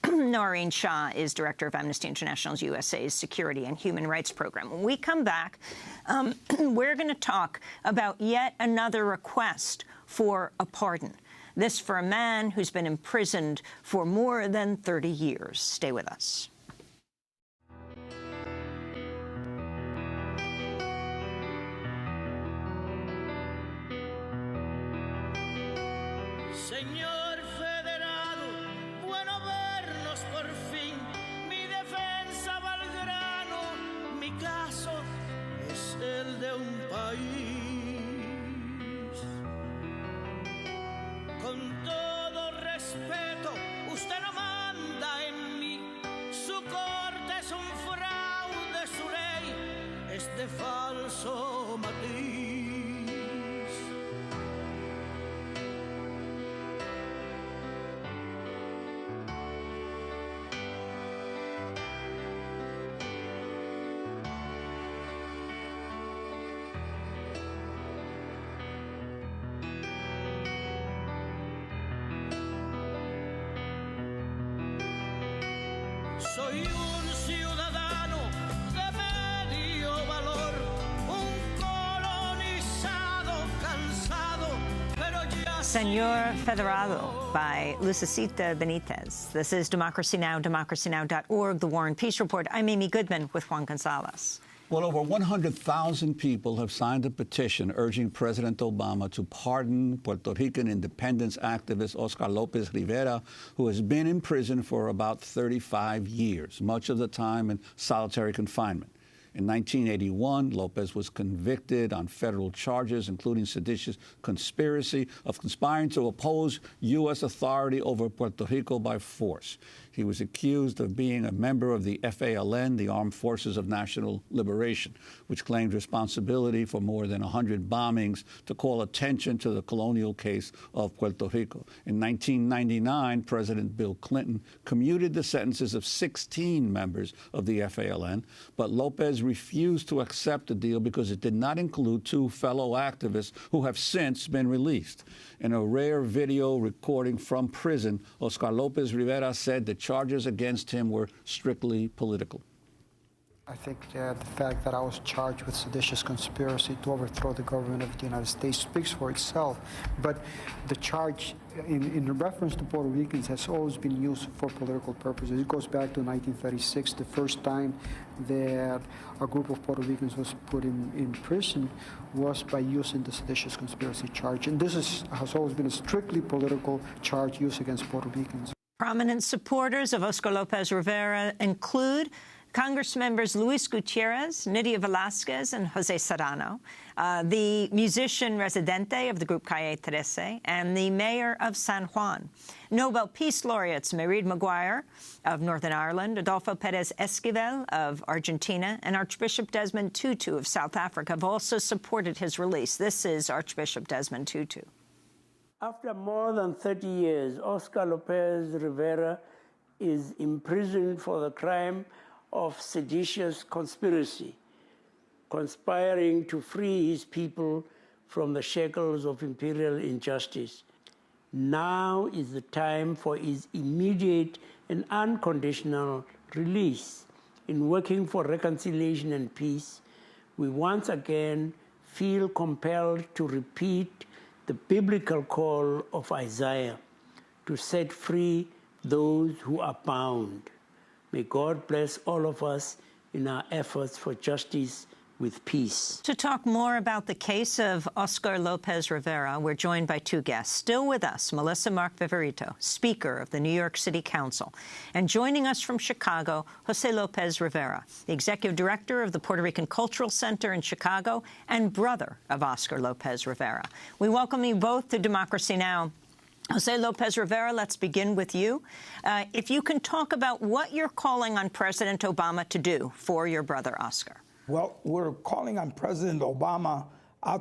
Noreen Shah is Director of Amnesty International's USA's Security and Human Rights Program. When we come back, we're going to talk about yet another request for a pardon. This for a man who's been imprisoned for more than 30 years. Stay with us.
Señor federado, bueno vernos por fin. Mi defensa va al grano, mi caso es el de un país. Con todo respeto, usted no manda en mí. Su corte es un fraude, su ley es de falso matiz. Soy un ciudadano de medio valor, un colonizado cansado, pero ya...
Señor Federado by Lucecita Benitez. This is Democracy Now!, democracynow.org, The War and Peace Report. I'm Amy Goodman with Juan Gonzalez.
Well, over 100,000 people have signed a petition urging President Obama to pardon Puerto Rican independence activist Oscar López Rivera, who has been in prison for about 35 years, much of the time in solitary confinement. In 1981, Lopez was convicted on federal charges, including seditious conspiracy of conspiring to oppose U.S. authority over Puerto Rico by force. He was accused of being a member of the FALN, the Armed Forces of National Liberation, which claimed responsibility for more than 100 bombings to call attention to the colonial case of Puerto Rico. In 1999, President Bill Clinton commuted the sentences of 16 members of the FALN, but Lopez refused to accept the deal because it did not include two fellow activists who have since been released. In a rare video recording from prison, Oscar Lopez Rivera said the charges against him were strictly political.
I think that the fact that I was charged with seditious conspiracy to overthrow the government of the United States speaks for itself. But the charge in reference to Puerto Ricans has always been used for political purposes. It goes back to 1936, the first time that a group of Puerto Ricans was put in prison was by using the seditious conspiracy charge. And this has always been a strictly political charge used against Puerto Ricans.
Prominent supporters of Oscar Lopez Rivera include Congress members Luis Gutierrez, Nydia Velázquez, and José Serrano, the musician Residente of the group Calle 13, and the mayor of San Juan. Nobel Peace Laureates Mairead Maguire of Northern Ireland, Adolfo Pérez Esquivel of Argentina, and Archbishop Desmond Tutu of South Africa have also supported his release. This is Archbishop Desmond Tutu.
After more than 30 years, Oscar Lopez Rivera is imprisoned for the crime of seditious conspiracy, conspiring to free his people from the shackles of imperial injustice. Now is the time for his immediate and unconditional release. In working for reconciliation and peace, we once again feel compelled to repeat the biblical call of Isaiah to set free those who are bound. May God bless all of us in our efforts for justice with peace.
To talk more about the case of Oscar Lopez Rivera, we're joined by two guests. Still with us, Melissa Mark-Viverito, Speaker of the New York City Council, and joining us from Chicago, José Lopez Rivera, the Executive Director of the Puerto Rican Cultural Center in Chicago and brother of Oscar Lopez Rivera. We welcome you both to Democracy Now! José Lopez Rivera, let's begin with you. If you can talk about what you're calling on President Obama to do for your brother, Oscar.
Well, we're calling on President Obama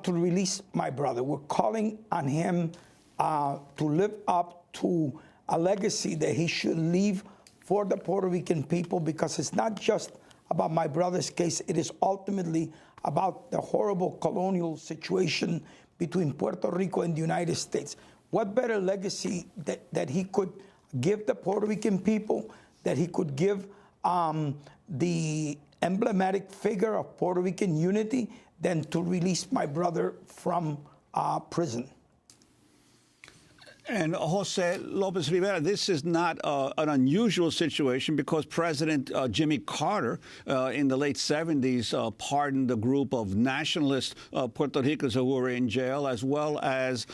to release my brother. We're calling on him to live up to a legacy that he should leave for the Puerto Rican people, because it's not just about my brother's case. It is ultimately about the horrible colonial situation between Puerto Rico and the United States. What better legacy that he could give the Puerto Rican people, that he could give the emblematic figure of Puerto Rican unity, than to release my brother from prison.
And José Lopez Rivera, this is not an unusual situation, because President Jimmy Carter in the late 70s pardoned a group of nationalist Puerto Ricans who were in jail, as well as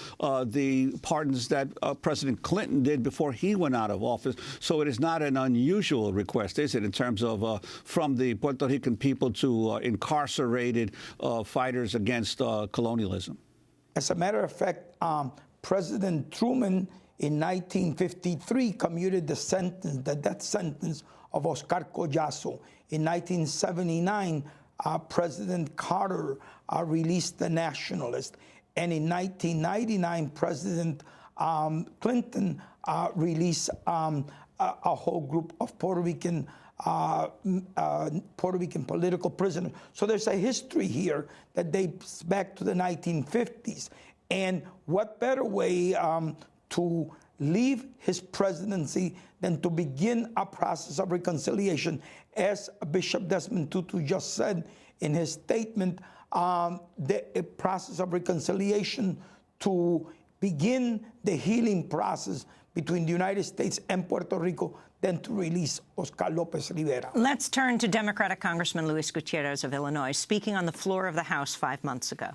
the pardons that President Clinton did before he went out of office. So it is not an unusual request, is it, in terms of from the Puerto Rican people to incarcerated fighters against colonialism?
As a matter of fact, President Truman in 1953 commuted the death sentence of Oscar Collazo. In 1979, President Carter released the nationalist. And in 1999, President Clinton released a whole group of Puerto Rican political prisoners. So there's a history here that dates back to the 1950s. And what better way to leave his presidency than to begin a process of reconciliation, as Bishop Desmond Tutu just said in his statement, the process of reconciliation to begin the healing process between the United States and Puerto Rico, than to release Oscar Lopez Rivera.
Let's turn to Democratic Congressman Luis Gutierrez of Illinois, speaking on the floor of the House 5 months ago.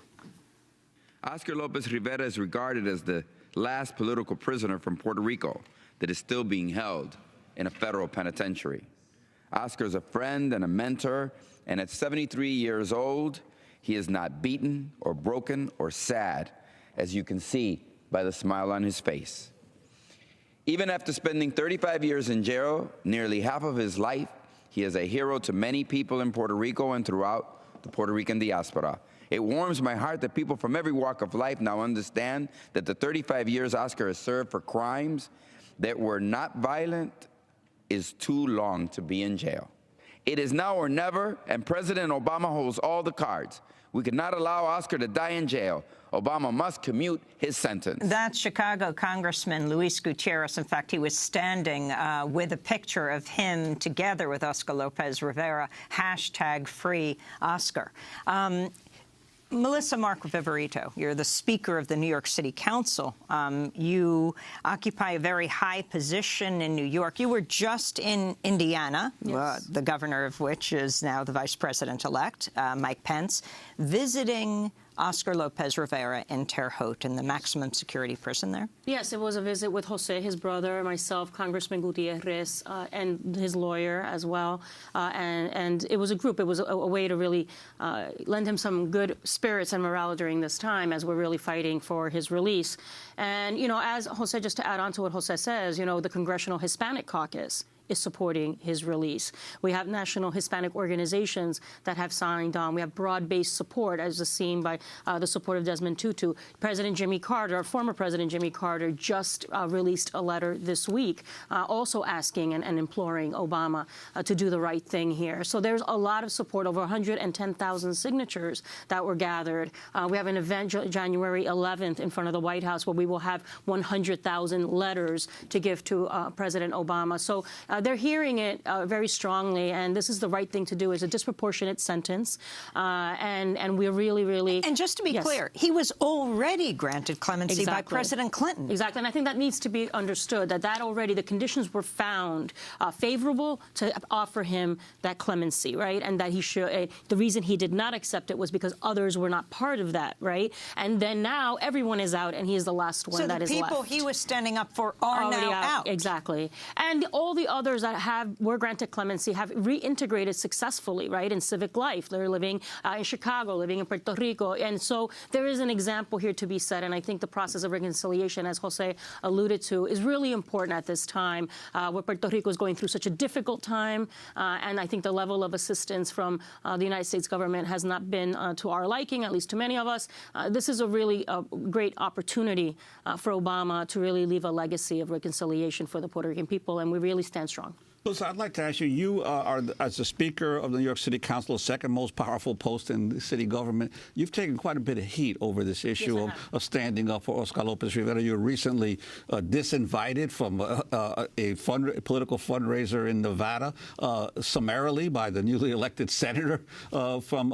Oscar Lopez Rivera is regarded as the last political prisoner from Puerto Rico that is still being held in a federal penitentiary. Oscar is a friend and a mentor, and at 73 years old, he is not beaten or broken or sad, as you can see by the smile on his face. Even after spending 35 years in jail, nearly half of his life, he is a hero to many people in Puerto Rico and throughout the Puerto Rican diaspora. It warms my heart that people from every walk of life now understand that the 35 years Oscar has served for crimes that were not violent is too long to be in jail. It is now or never, and President Obama holds all the cards. We cannot allow Oscar to die in jail. Obama must commute his sentence.
That's Chicago Congressman Luis Gutierrez. In fact, he was standing with a picture of him together with Oscar Lopez Rivera, #FreeOscar. Melissa Mark Viverito, you're the Speaker of the New York City Council. You occupy a very high position in New York. You were just in Indiana,
Yes.
The governor of which is now the Vice President-elect, Mike Pence, visiting Oscar Lopez Rivera in Terre Haute in the maximum security prison there.
Yes, it was a visit with Jose, his brother, myself, Congressman Gutierrez, and his lawyer as well. And it was a group. It was a way to really lend him some good spirits and morale during this time as we're really fighting for his release. And, you know, as Jose, just to add on to what Jose says, you know, the Congressional Hispanic Caucus is supporting his release. We have national Hispanic organizations that have signed on. We have broad-based support, as is seen by the support of Desmond Tutu. President Jimmy Carter, former President Jimmy Carter, just released a letter this week also asking and imploring Obama to do the right thing here. So there's a lot of support, over 110,000 signatures that were gathered. We have an event January 11th in front of the White House where we will have 100,000 letters to give to President Obama. So they're hearing it very strongly, and this is the right thing to do. It's a disproportionate sentence, and we're really...
And just to be clear, he was already granted clemency by President Clinton.
Exactly, and I think that needs to be understood, that already the conditions were found favorable to offer him that clemency, right? And that he should... the reason he did not accept it was because others were not part of that, right? And then now everyone is out, and he is the last one that is left.
So the people he was standing up for are now out.
Exactly. And all the others that were granted clemency have reintegrated successfully, right, in civic life. They're living in Chicago, living in Puerto Rico. And so there is an example here to be set. And I think the process of reconciliation, as Jose alluded to, is really important at this time, where Puerto Rico is going through such a difficult time. And I think the level of assistance from the United States government has not been to our liking, at least to many of us. This is a really great opportunity for Obama to really leave a legacy of reconciliation for the Puerto Rican people. And we really stand strong.
Listen, I'd like to ask you, you are, as the Speaker of the New York City Council, the second most powerful post in the city government. You've taken quite a bit of heat over this issue of standing up for Oscar Lopez Rivera. You were recently disinvited from a political fundraiser in Nevada, summarily by the newly elected senator from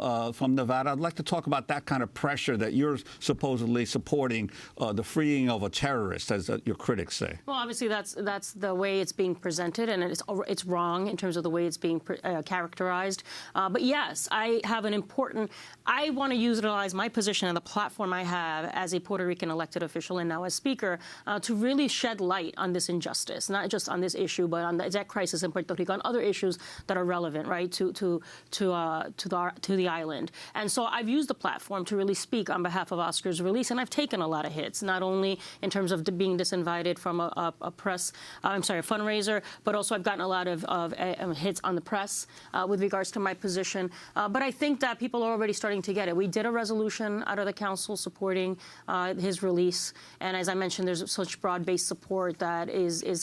Nevada. I'd like to talk about that kind of pressure that you're supposedly supporting the freeing of a terrorist, as your critics say.
Well, obviously, that's the way it's being presented, and it's wrong in terms of the way it's being characterized. But yes, I have an important... I want to utilize my position and the platform I have as a Puerto Rican elected official and now as Speaker to really shed light on this injustice, not just on this issue, but on the debt crisis in Puerto Rico, on other issues that are relevant, right, to the island. And so I've used the platform to really speak on behalf of Oscar's release, and I've taken a lot of hits, not only in terms of being disinvited from a fundraiser, but also I've gotten a lot of hits on the press with regards to my position. But I think that people are already starting to get it. We did a resolution out of the council supporting his release. And as I mentioned, there's such broad-based support that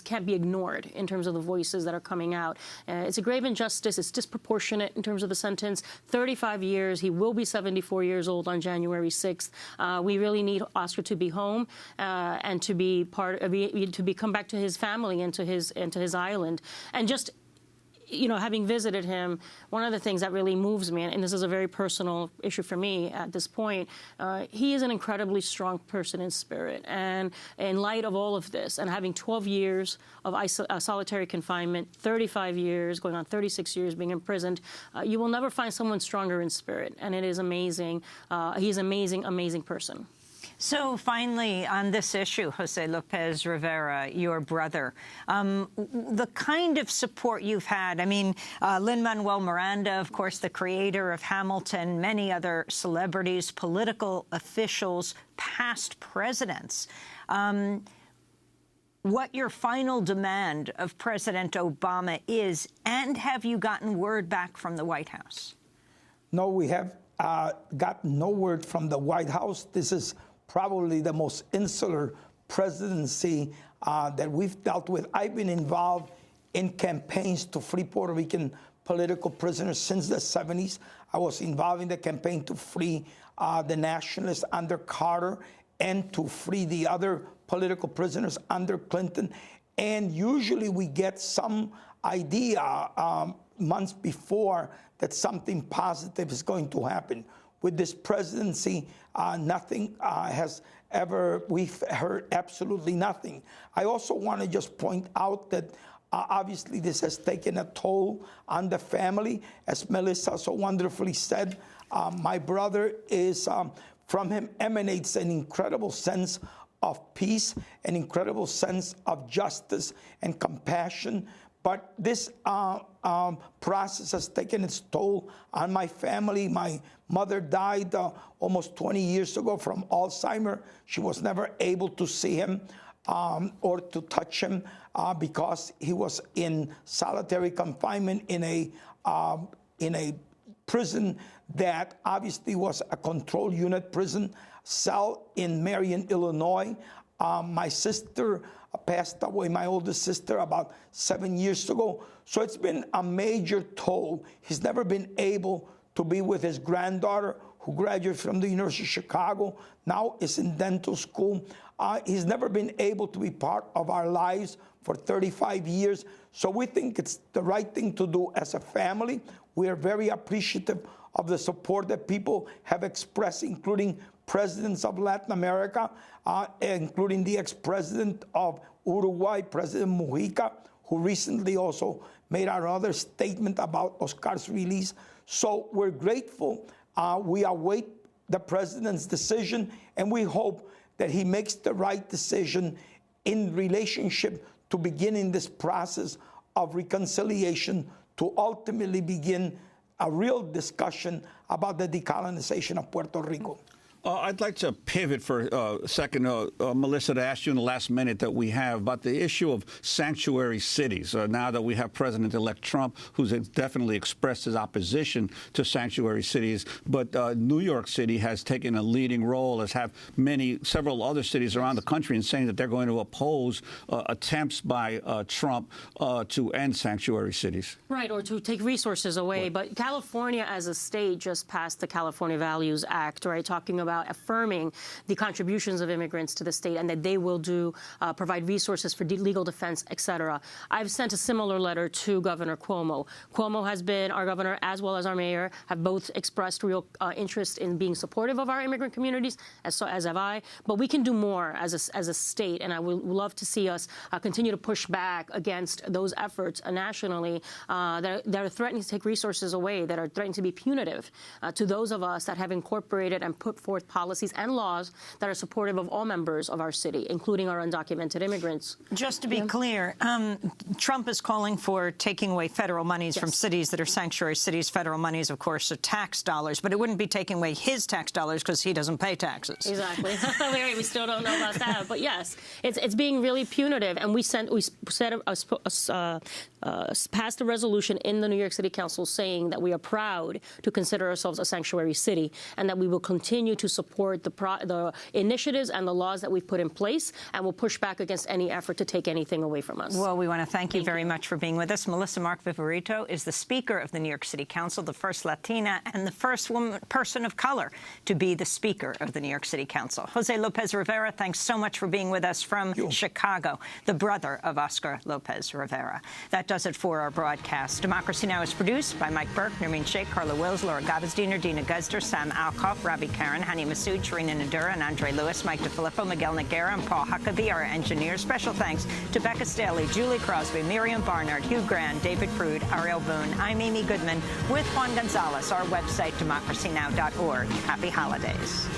can't be ignored in terms of the voices that are coming out. It's a grave injustice. It's disproportionate in terms of the sentence. 35 years. He will be 74 years old on January 6th. We really need Oscar to be home and to be come back to his family and to his island. And just, you know, having visited him, one of the things that really moves me, and this is a very personal issue for me at this point, he is an incredibly strong person in spirit. And in light of all of this, and having 12 years of solitary confinement, 35 years, going on 36 years being imprisoned, you will never find someone stronger in spirit. And it is amazing. He's an amazing, amazing person.
So finally, on this issue, Jose Lopez Rivera, your brother, the kind of support you've had, I mean, Lin-Manuel Miranda, of course, the creator of Hamilton, many other celebrities, political officials, past presidents. What your final demand of President Obama is, and have you gotten word back from the White House?
No, we have got no word from the White House. This is probably the most insular presidency that we've dealt with. I've been involved in campaigns to free Puerto Rican political prisoners since the 70s. I was involved in the campaign to free the nationalists under Carter and to free the other political prisoners under Clinton. And usually we get some idea months before that something positive is going to happen. With this presidency, nothing has ever, we've heard absolutely nothing. I also want to just point out that obviously this has taken a toll on the family. As Melissa so wonderfully said, my brother is, from him emanates an incredible sense of peace, an incredible sense of justice and compassion. But this process has taken its toll on my family. My mother died almost 20 years ago from Alzheimer's. She was never able to see him or to touch him because he was in solitary confinement in a prison that obviously was a control unit prison cell in Marion, Illinois. My sister passed away, my oldest sister, about 7 years ago. So it's been a major toll. He's never been able to be with his granddaughter, who graduated from the University of Chicago, now is in dental school. He's never been able to be part of our lives for 35 years. So we think it's the right thing to do as a family. We are very appreciative of the support that people have expressed, including presidents of Latin America, including the ex-president of Uruguay, President Mujica, who recently also made another statement about Oscar's release. So we're grateful. We await the president's decision, and we hope that he makes the right decision in relationship to beginning this process of reconciliation to ultimately begin a real discussion about the decolonization of Puerto Rico.
I'd like to pivot for a second, Melissa, to ask you in the last minute that we have about the issue of sanctuary cities. Now that we have President-elect Trump, who's definitely expressed his opposition to sanctuary cities, but New York City has taken a leading role, as have several other cities around the country, in saying that they're going to oppose attempts by Trump to end sanctuary cities.
Right, or to take resources away. Right. But California as a state just passed the California Values Act, right, talking about affirming the contributions of immigrants to the state and that they will provide resources for legal defense, et cetera. I've sent a similar letter to Governor Cuomo. Cuomo has been, our governor as well as our mayor, have both expressed real interest in being supportive of our immigrant communities, as have I. But we can do more as a state, and I would love to see us continue to push back against those efforts nationally that are threatening to take resources away, that are threatening to be punitive to those of us that have incorporated and put forth policies and laws that are supportive of all members of our city, including our undocumented immigrants.
Just to be clear, Trump is calling for taking away federal monies from cities that are sanctuary cities. Federal monies, of course, are tax dollars, but it wouldn't be taking away his tax dollars because he doesn't pay taxes. Exactly.
We still don't know about that. But yes, it's being really punitive. And we passed a resolution in the New York City Council saying that we are proud to consider ourselves a sanctuary city and that we will continue to support the initiatives and the laws that we've put in place, and will push back against any effort to take anything away from us.
Well, we want to thank you very much for being with us. Melissa Mark Viverito is the Speaker of the New York City Council, the first Latina and the first person of color to be the Speaker of the New York City Council. Jose Lopez Rivera, thanks so much for being with us from Chicago, the brother of Oscar Lopez Rivera. That does it for our broadcast. Democracy Now! Is produced by Mike Burke, Nermeen Sheikh, Carla Wills, Laura Gabasdiener, Dina Guzder, Sam Alcoff, Robbie Karen, Hani Masood, Sharina Nadura, and Andre Lewis, Mike DeFilippo, Miguel Noguera, and Paul Huckabee, our engineers. Special thanks to Becca Staley, Julie Crosby, Miriam Barnard, Hugh Grand, David Prude, Ariel Boone. I'm Amy Goodman with Juan Gonzalez. Our website, democracynow.org. Happy holidays.